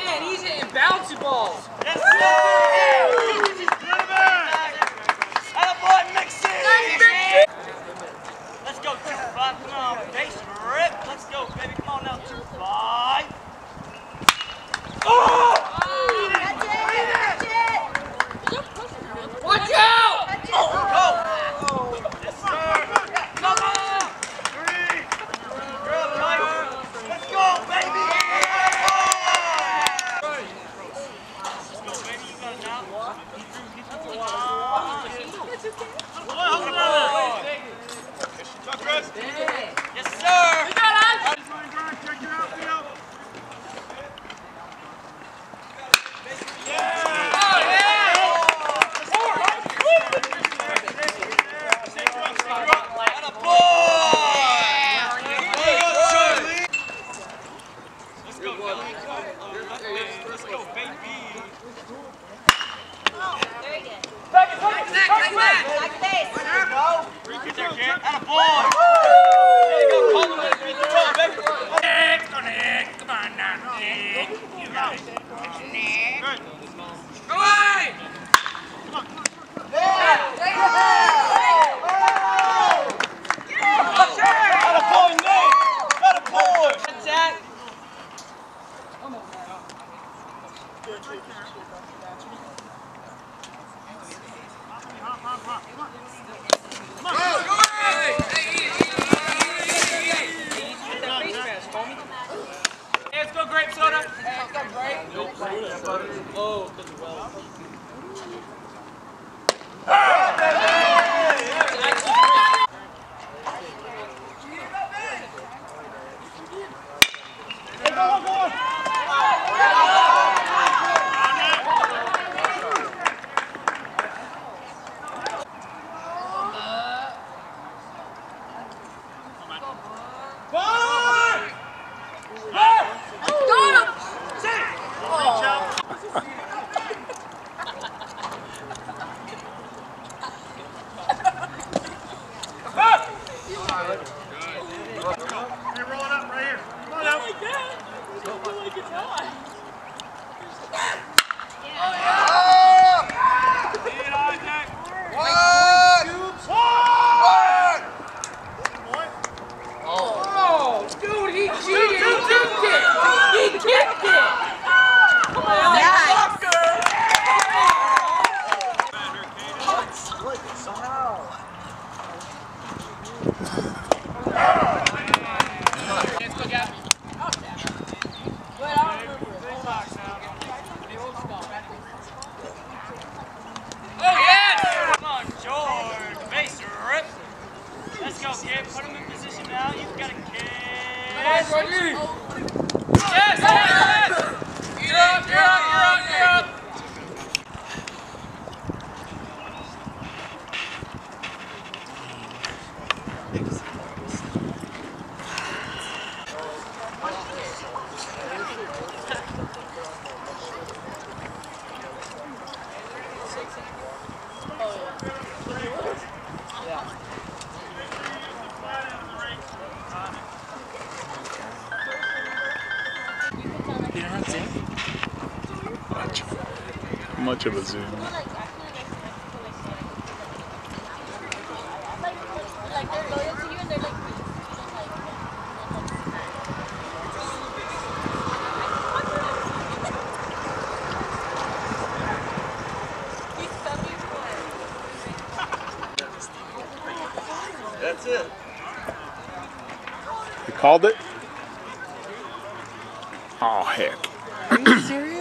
Man, he's hitting bouncy balls. Yes, sir! Attaboy, Mixie! Let's go, 2-5. Come on, base rip. Let's go, baby. Come on now, 2-5. Oh! Watch out! Go! Yes, sir! Come on! 3. Girl, tight. Let's go, baby! Let's go, baby. You got it now. Yes, sir! We got it! Check your outfield. much of a zoom. That's it. You called it? Oh, heck. Are you serious?